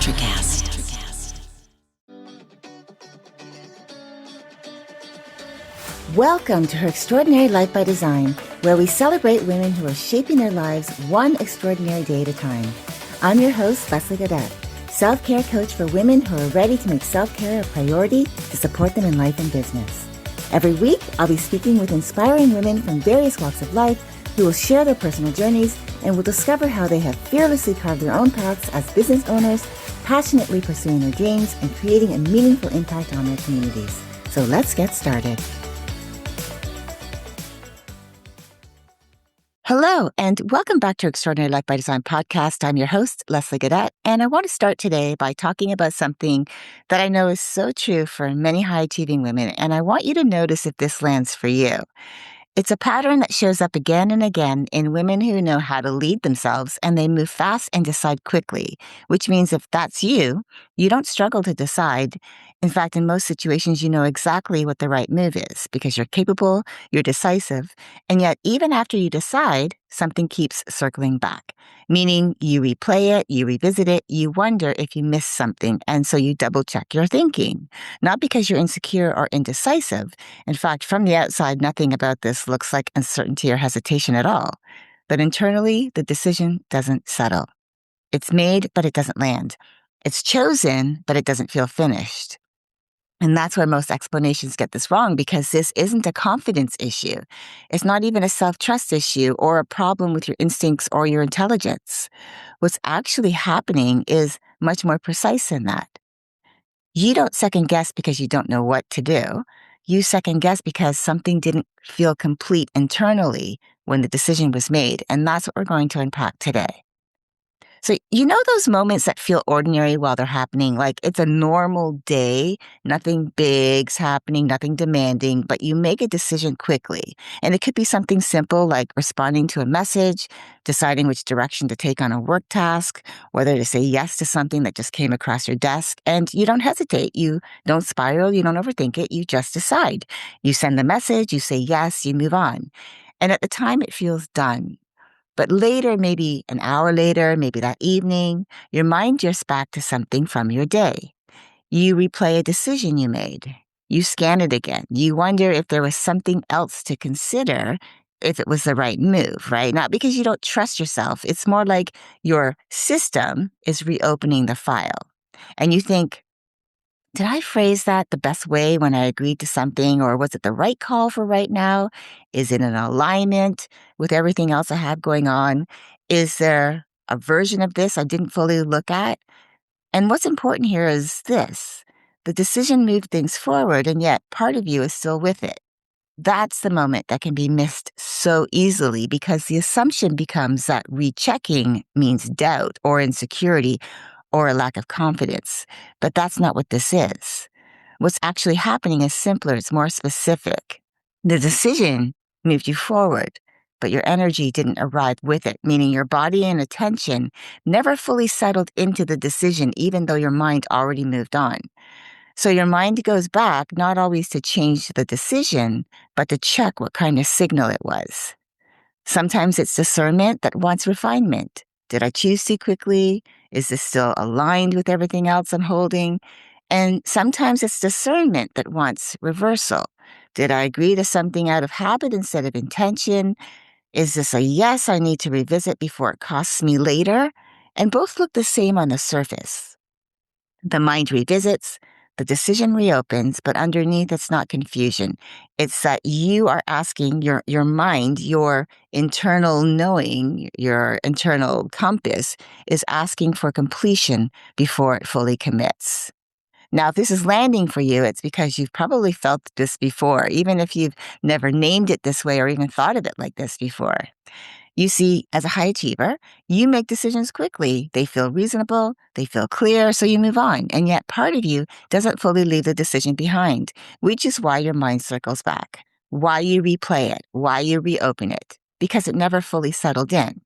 Electricast. Welcome to Her Extraordinary Life by Design, where we celebrate women who are shaping their lives one extraordinary day at a time. I'm your host, Leslie Gaudet, self-care coach for women who are ready to make self-care a priority to support them in life and business. Every week, I'll be speaking with inspiring women from various walks of life who will share their personal journeys and will discover how they have fearlessly carved their own paths as business owners, passionately pursuing their dreams and creating a meaningful impact on their communities. So let's get started. Hello, and welcome back to Extraordinary Life by Design podcast. I'm your host, Leslie Gaudet, and I want to start today by talking about something that I know is so true for many high-achieving women, and I want you to notice if this lands for you. It's a pattern that shows up again and again in women who know how to lead themselves, and they move fast and decide quickly, which means if that's you, you don't struggle to decide. In fact, in most situations, you know exactly what the right move is because you're capable, you're decisive, and yet even after you decide, something keeps circling back, meaning you replay it, you revisit it, you wonder if you missed something, and so you double-check your thinking. Not because you're insecure or indecisive. In fact, from the outside, nothing about this looks like uncertainty or hesitation at all. But internally, the decision doesn't settle. It's made, but it doesn't land. It's chosen, but it doesn't feel finished. And that's where most explanations get this wrong, because this isn't a confidence issue. It's not even a self-trust issue or a problem with your instincts or your intelligence. What's actually happening is much more precise than that. You don't second guess because you don't know what to do. You second guess because something didn't feel complete internally when the decision was made. And that's what we're going to unpack today. So, you know those moments that feel ordinary while they're happening, like it's a normal day, nothing big's happening, nothing demanding, but you make a decision quickly. And it could be something simple like responding to a message, deciding which direction to take on a work task, whether to say yes to something that just came across your desk. And you don't hesitate. You don't spiral. You don't overthink it. You just decide. You send the message, you say yes, you move on. And at the time, it feels done. But later, maybe an hour later, maybe that evening, your mind drifts back to something from your day. You replay a decision you made. You scan it again. You wonder if there was something else to consider, if it was the right move, right? Not because you don't trust yourself. It's more like your system is reopening the file. And you think, did I phrase that the best way when I agreed to something, or was it the right call for right now? Is it in alignment with everything else I have going on? Is there a version of this I didn't fully look at? And what's important here is this. The decision moved things forward, and yet part of you is still with it. That's the moment that can be missed so easily because the assumption becomes that rechecking means doubt or insecurity or a lack of confidence. But that's not what this is. What's actually happening is simpler. It's more specific. The decision moved you forward, but your energy didn't arrive with it, meaning your body and attention never fully settled into the decision, even though your mind already moved on. So your mind goes back, not always to change the decision, but to check what kind of signal it was. Sometimes it's discernment that wants refinement. Did I choose too quickly? Is this still aligned with everything else I'm holding? And sometimes it's discernment that wants reversal. Did I agree to something out of habit instead of intention? Is this a yes I need to revisit before it costs me later? And both look the same on the surface. The mind revisits, the decision reopens, but underneath it's not confusion. It's that you are asking your mind, your internal knowing, your internal compass is asking for completion before it fully commits. Now, if this is landing for you, it's because you've probably felt this before, even if you've never named it this way or even thought of it like this before. You see, as a high achiever, you make decisions quickly. They feel reasonable, they feel clear, so you move on. And yet part of you doesn't fully leave the decision behind, which is why your mind circles back, why you replay it, why you reopen it, because it never fully settled in.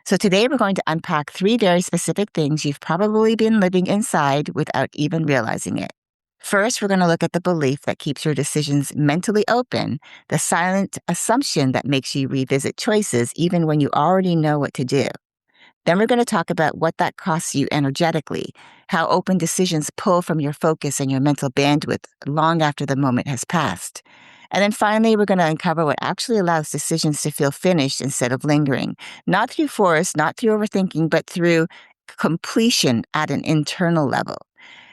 So today we're going to unpack 3 very specific things you've probably been living inside without even realizing it. First, we're going to look at the belief that keeps your decisions mentally open, the silent assumption that makes you revisit choices even when you already know what to do. Then we're going to talk about what that costs you energetically, how open decisions pull from your focus and your mental bandwidth long after the moment has passed. And then finally, we're going to uncover what actually allows decisions to feel finished instead of lingering, not through force, not through overthinking, but through completion at an internal level.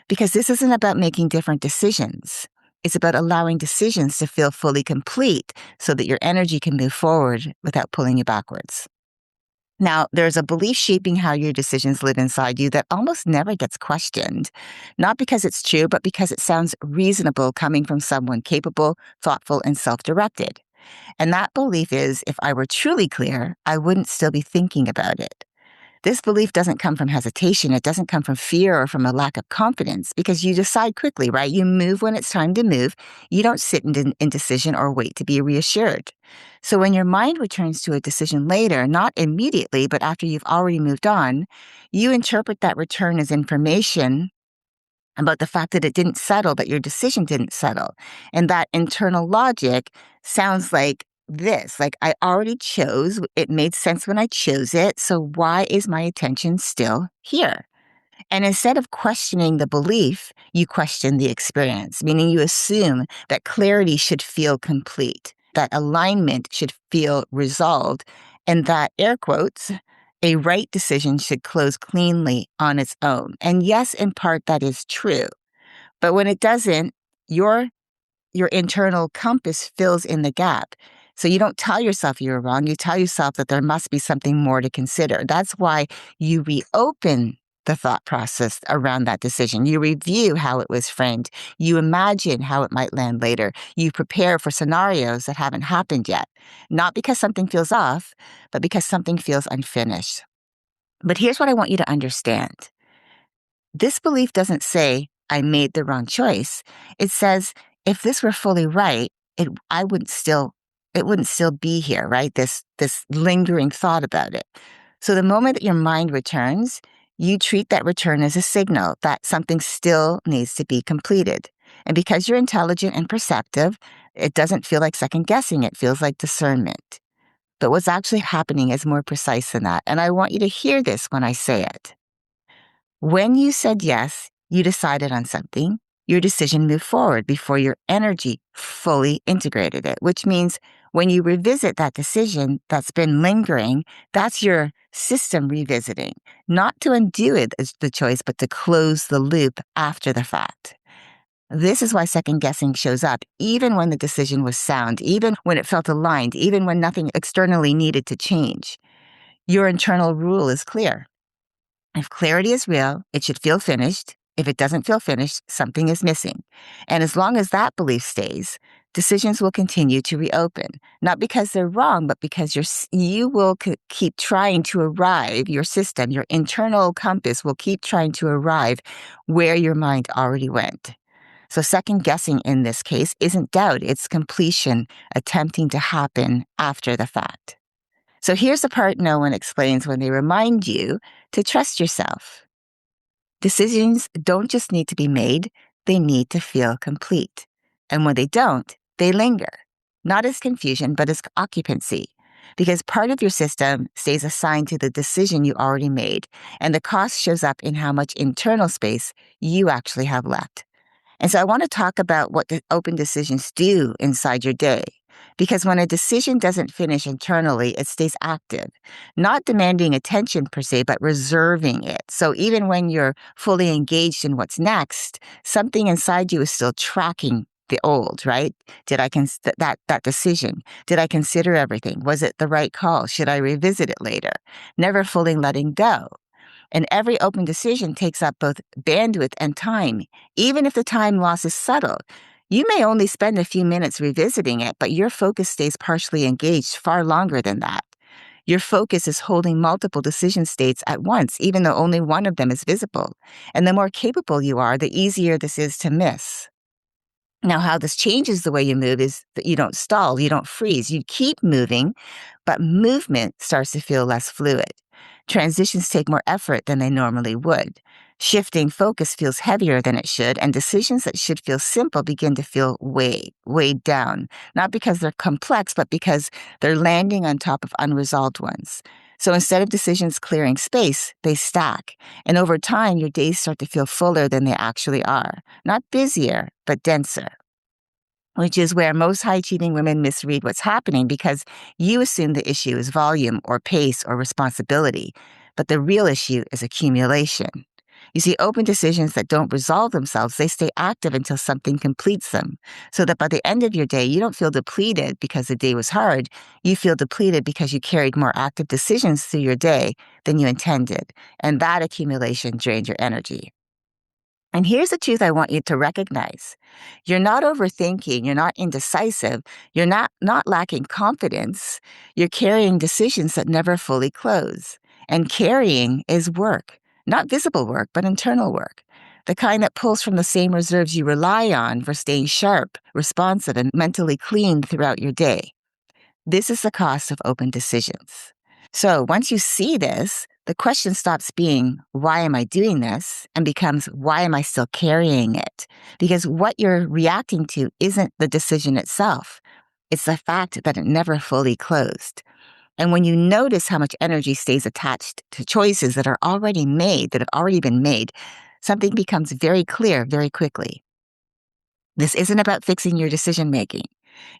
Because this isn't about making different decisions. It's about allowing decisions to feel fully complete so that your energy can move forward without pulling you backwards. Now, there's a belief shaping how your decisions live inside you that almost never gets questioned, not because it's true, but because it sounds reasonable coming from someone capable, thoughtful, and self-directed. And that belief is, if I were truly clear, I wouldn't still be thinking about it. This belief doesn't come from hesitation. It doesn't come from fear or from a lack of confidence because you decide quickly, right? You move when it's time to move. You don't sit in indecision or wait to be reassured. So when your mind returns to a decision later, not immediately, but after you've already moved on, you interpret that return as information about the fact that it didn't settle, that your decision didn't settle. And that internal logic sounds like this, like I already chose, it made sense when I chose it, so why is my attention still here? And instead of questioning the belief, you question the experience, meaning you assume that clarity should feel complete, that alignment should feel resolved, and that, air quotes, a right decision should close cleanly on its own. And yes, in part, that is true. But when it doesn't, your internal compass fills in the gap. So you don't tell yourself you were wrong. You tell yourself that there must be something more to consider. That's why you reopen the thought process around that decision. You review how it was framed. You imagine how it might land later. You prepare for scenarios that haven't happened yet, not because something feels off, but because something feels unfinished. But here's what I want you to understand. This belief doesn't say, I made the wrong choice. It says, if this were fully right, it wouldn't still be here, right? This lingering thought about it. So the moment that your mind returns, you treat that return as a signal that something still needs to be completed. And because you're intelligent and perceptive, it doesn't feel like second guessing. It feels like discernment. But what's actually happening is more precise than that. And I want you to hear this when I say it. When you said yes, you decided on something, your decision moved forward before your energy fully integrated it, which means when you revisit that decision that's been lingering, that's your system revisiting, not to undo it as the choice, but to close the loop after the fact. This is why second guessing shows up, even when the decision was sound, even when it felt aligned, even when nothing externally needed to change. Your internal rule is clear. If clarity is real, it should feel finished. If it doesn't feel finished, something is missing. And as long as that belief stays, decisions will continue to reopen, not because they're wrong, but because you will keep trying to arrive, your system, your internal compass will keep trying to arrive where your mind already went. So second guessing in this case isn't doubt, it's completion attempting to happen after the fact. So here's the part no one explains when they remind you to trust yourself. Decisions don't just need to be made, they need to feel complete. And when they don't, they linger, not as confusion, but as occupancy, because part of your system stays assigned to the decision you already made, and the cost shows up in how much internal space you actually have left. And so I want to talk about what the open decisions do inside your day. Because when a decision doesn't finish internally, it stays active, not demanding attention per se, but reserving it. So even when you're fully engaged in what's next, something inside you is still tracking the old, right? Did I that decision? Did I consider everything? Was it the right call? Should I revisit it later? Never fully letting go. And every open decision takes up both bandwidth and time, even if the time loss is subtle. You may only spend a few minutes revisiting it, but your focus stays partially engaged far longer than that. Your focus is holding multiple decision states at once, even though only one of them is visible. And the more capable you are, the easier this is to miss. Now, how this changes the way you move is that you don't stall, you don't freeze, you keep moving, but movement starts to feel less fluid. Transitions take more effort than they normally would. Shifting focus feels heavier than it should, and decisions that should feel simple begin to feel weighed down, not because they're complex, but because they're landing on top of unresolved ones. So instead of decisions clearing space, they stack. And over time, your days start to feel fuller than they actually are. Not busier, but denser. Which is where most high achieving women misread what's happening because you assume the issue is volume or pace or responsibility. But the real issue is accumulation. You see, open decisions that don't resolve themselves, they stay active until something completes them. So that by the end of your day, you don't feel depleted because the day was hard. You feel depleted because you carried more active decisions through your day than you intended. And that accumulation drains your energy. And here's the truth I want you to recognize. You're not overthinking, you're not indecisive, you're not lacking confidence. You're carrying decisions that never fully close. And carrying is work, not visible work, but internal work. The kind that pulls from the same reserves you rely on for staying sharp, responsive, and mentally clean throughout your day. This is the cost of open decisions. So once you see this, the question stops being, why am I doing this? And becomes, why am I still carrying it? Because what you're reacting to isn't the decision itself. It's the fact that it never fully closed. And when you notice how much energy stays attached to choices that are already made, that have already been made, something becomes very clear very quickly. This isn't about fixing your decision making.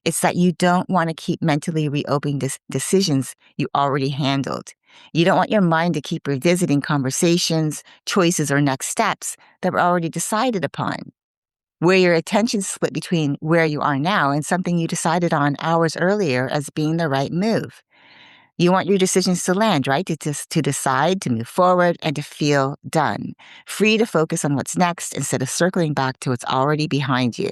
It's that you don't want to keep mentally reopening decisions you already handled. You don't want your mind to keep revisiting conversations, choices, or next steps that were already decided upon, where your attention's split between where you are now and something you decided on hours earlier as being the right move. You want your decisions to land, right? To decide, to move forward, and to feel done, free to focus on what's next instead of circling back to what's already behind you.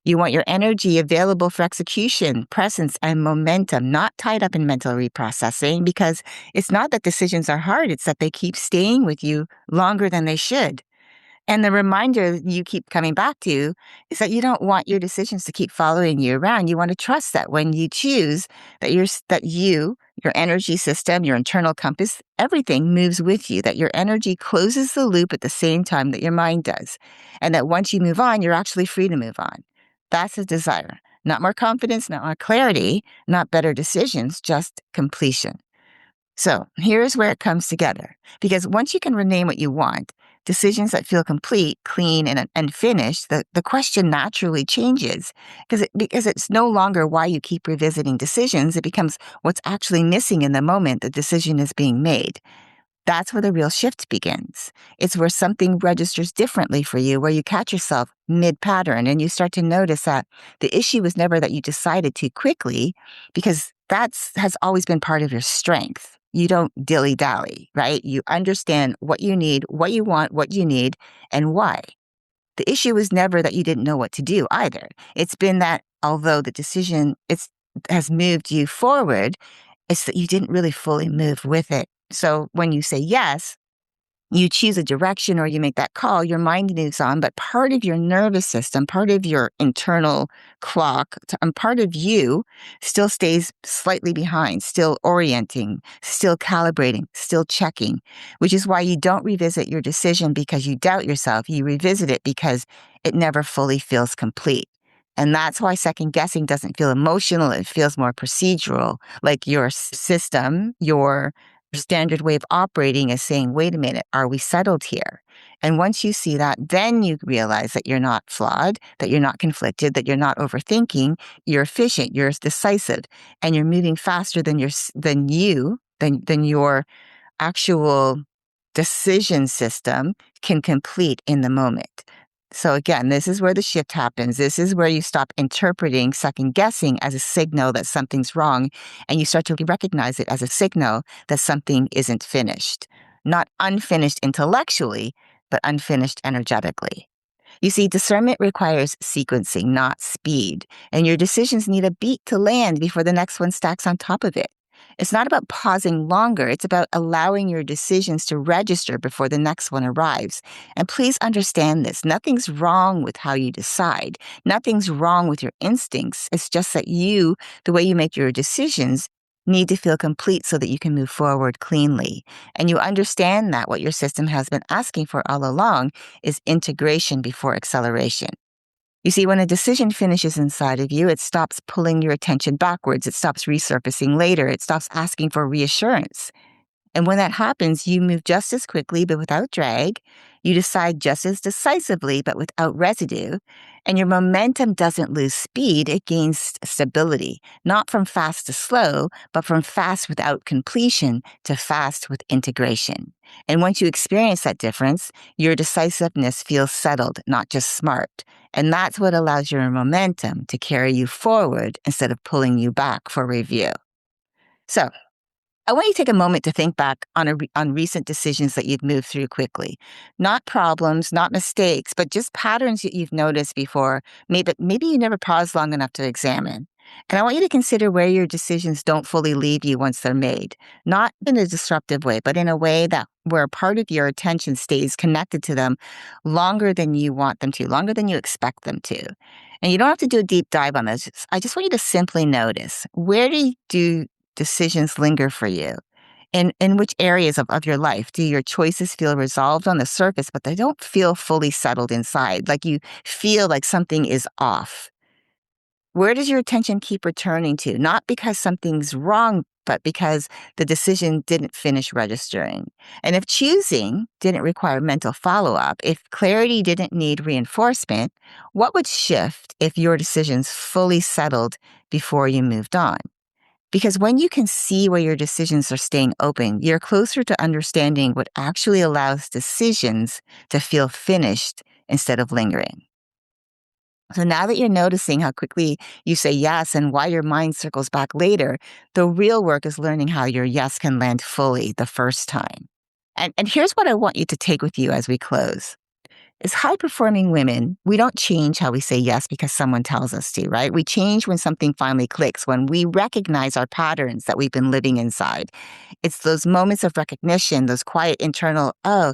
You want your energy available for execution, presence, and momentum, not tied up in mental reprocessing, because it's not that decisions are hard, it's that they keep staying with you longer than they should. And the reminder you keep coming back to is that you don't want your decisions to keep following you around. You want to trust that when you choose that your energy system, your internal compass, everything moves with you, that your energy closes the loop at the same time that your mind does. And that once you move on, you're actually free to move on. That's a desire. Not more confidence, not more clarity, not better decisions, just completion. So here's where it comes together. Because once you can rename what you want, decisions that feel complete, clean, and finished, the question naturally changes. Because it's no longer why you keep revisiting decisions. It becomes what's actually missing in the moment the decision is being made. That's where the real shift begins. It's where something registers differently for you, where you catch yourself mid-pattern and you start to notice that the issue was never that you decided too quickly, because has always been part of your strength. You don't dilly-dally, right? You understand what you need, what you want, what you need, and why. The issue was never that you didn't know what to do either. It's been that although the decision has moved you forward, it's that you didn't really fully move with it. So when you say yes, you choose a direction or you make that call, your mind moves on, but part of your nervous system, part of your internal clock, and part of you still stays slightly behind, still orienting, still calibrating, still checking, which is why you don't revisit your decision because you doubt yourself. You revisit it because it never fully feels complete. And that's why second guessing doesn't feel emotional. It feels more procedural, like your system, your standard way of operating is saying, wait a minute, are we settled here? And once you see that, then you realize that you're not flawed, that you're not conflicted, that you're not overthinking, you're efficient, you're decisive, and you're moving faster than your actual decision system can complete in the moment. So again, this is where the shift happens. This is where you stop interpreting second guessing as a signal that something's wrong, and you start to recognize it as a signal that something isn't finished. Not unfinished intellectually, but unfinished energetically. You see, discernment requires sequencing, not speed, and your decisions need a beat to land before the next one stacks on top of it. It's not about pausing longer. It's about allowing your decisions to register before the next one arrives. And please understand this. Nothing's wrong with how you decide. Nothing's wrong with your instincts. It's just that the way you make your decisions, need to feel complete so that you can move forward cleanly. And you understand that what your system has been asking for all along is integration before acceleration. You see, when a decision finishes inside of you, it stops pulling your attention backwards. It stops resurfacing later. It stops asking for reassurance. And when that happens, you move just as quickly, but without drag. You decide just as decisively, but without residue. And your momentum doesn't lose speed, it gains stability, not from fast to slow, but from fast without completion to fast with integration. And once you experience that difference, your decisiveness feels settled, not just smart. And that's what allows your momentum to carry you forward instead of pulling you back for review. So, I want you to take a moment to think back on recent decisions that you've moved through quickly. Not problems, not mistakes, but just patterns that you've noticed before, maybe you never paused long enough to examine. And I want you to consider where your decisions don't fully leave you once they're made, not in a disruptive way, but in a way that where part of your attention stays connected to them longer than you want them to, longer than you expect them to. And you don't have to do a deep dive on this. I just want you to simply notice, where do decisions linger for you? In which areas of your life do your choices feel resolved on the surface, but they don't feel fully settled inside? Like you feel like something is off. Where does your attention keep returning to? Not because something's wrong, but because the decision didn't finish registering. And if choosing didn't require mental follow up, if clarity didn't need reinforcement, what would shift if your decisions fully settled before you moved on? Because when you can see where your decisions are staying open, you're closer to understanding what actually allows decisions to feel finished instead of lingering. So now that you're noticing how quickly you say yes and why your mind circles back later, the real work is learning how your yes can land fully the first time. And here's what I want you to take with you as we close. As high performing women, we don't change how we say yes because someone tells us to, right? We change when something finally clicks, when we recognize our patterns that we've been living inside. It's those moments of recognition, those quiet internal, oh,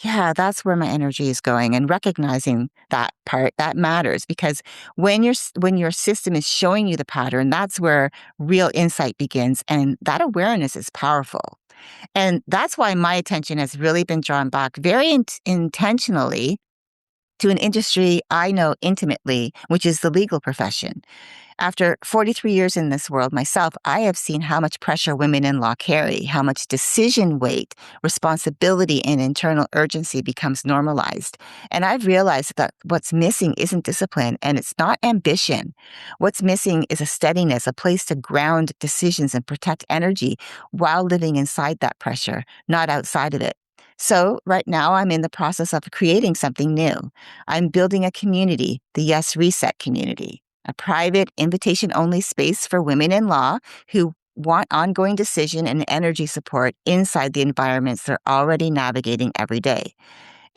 yeah, that's where my energy is going. And recognizing that part, that matters because when your system is showing you the pattern, that's where real insight begins. And that awareness is powerful. And that's why my attention has really been drawn back very intentionally to an industry I know intimately, which is the legal profession. After 43 years in this world myself, I have seen how much pressure women in law carry, how much decision weight, responsibility, and internal urgency becomes normalized. And I've realized that what's missing isn't discipline and it's not ambition. What's missing is a steadiness, a place to ground decisions and protect energy while living inside that pressure, not outside of it. So, right now, I'm in the process of creating something new. I'm building a community, the Yes Reset community, a private, invitation only space for women in law who want ongoing decision and energy support inside the environments they're already navigating every day.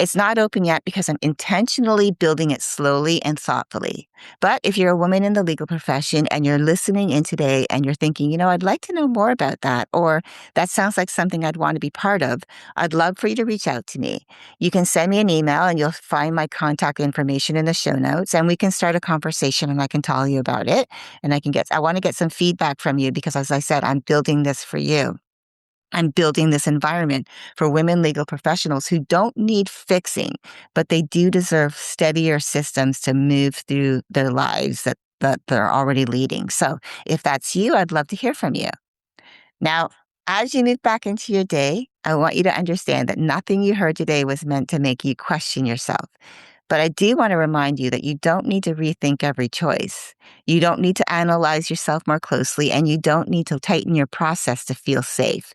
It's not open yet because I'm intentionally building it slowly and thoughtfully. But if you're a woman in the legal profession and you're listening in today and you're thinking, I'd like to know more about that, or that sounds like something I'd want to be part of, I'd love for you to reach out to me. You can send me an email and you'll find my contact information in the show notes and we can start a conversation and I can tell you about it. And I want to get some feedback from you because as I said, I'm building this for you. I'm building this environment for women legal professionals who don't need fixing, but they do deserve steadier systems to move through their lives that they're already leading. So if that's you, I'd love to hear from you. Now, as you move back into your day, I want you to understand that nothing you heard today was meant to make you question yourself. But I do want to remind you that you don't need to rethink every choice. You don't need to analyze yourself more closely, and you don't need to tighten your process to feel safe.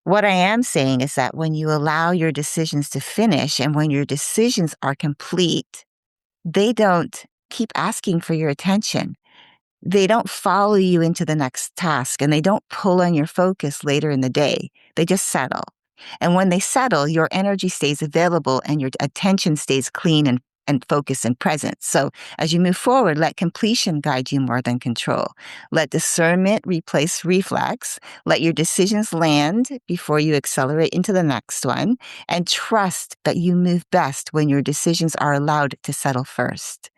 What I am saying is that when you allow your decisions to finish and when your decisions are complete, they don't keep asking for your attention. They don't follow you into the next task and they don't pull on your focus later in the day. They just settle. And when they settle, your energy stays available and your attention stays clean and focused and present. So as you move forward, let completion guide you more than control. Let discernment replace reflex. Let your decisions land before you accelerate into the next one. And trust that you move best when your decisions are allowed to settle first.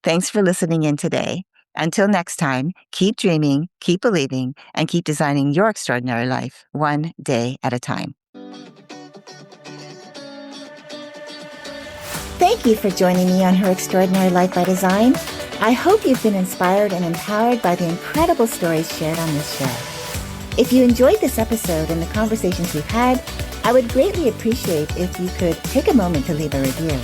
Thanks for listening in today. Until next time, keep dreaming, keep believing, and keep designing your extraordinary life one day at a time. Thank you for joining me on Her Extraordinary Life by Design. I hope you've been inspired and empowered by the incredible stories shared on this show. If you enjoyed this episode and the conversations we've had, I would greatly appreciate if you could take a moment to leave a review.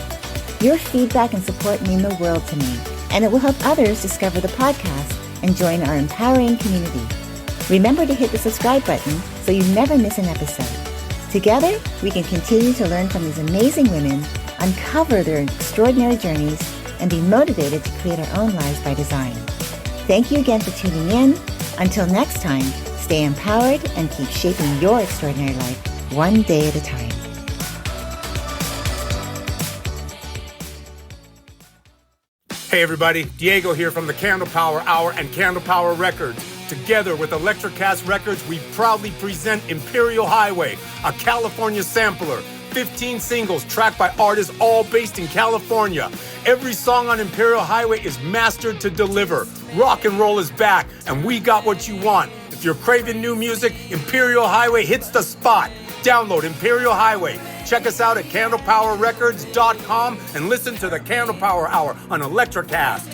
Your feedback and support mean the world to me, and it will help others discover the podcast and join our empowering community. Remember to hit the subscribe button so you never miss an episode. Together, we can continue to learn from these amazing women, uncover their extraordinary journeys, and be motivated to create our own lives by design. Thank you again for tuning in. Until next time, stay empowered and keep shaping your extraordinary life one day at a time. Hey everybody, Diego here from the Candle Power Hour and Candle Power Records. Together with Electrocast Records, we proudly present Imperial Highway, a California sampler. 15 singles tracked by artists all based in California. Every song on Imperial Highway is mastered to deliver. Rock and roll is back, and we got what you want. If you're craving new music, Imperial Highway hits the spot. Download Imperial Highway. Check us out at candlepowerrecords.com and listen to the Candle Power Hour on Electrocast.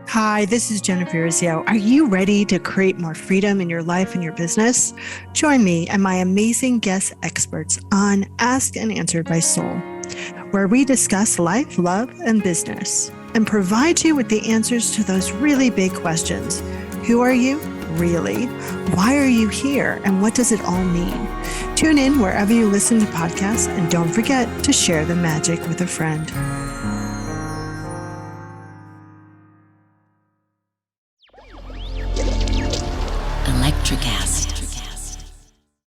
Hi, this is Jennifer Izio. Are you ready to create more freedom in your life and your business? Join me and my amazing guest experts on Asked and Answered by Soul, where we discuss life, love, and business and provide you with the answers to those really big questions. Who are you, really? Why are you here? And what does it all mean? Tune in wherever you listen to podcasts, and don't forget to share the magic with a friend.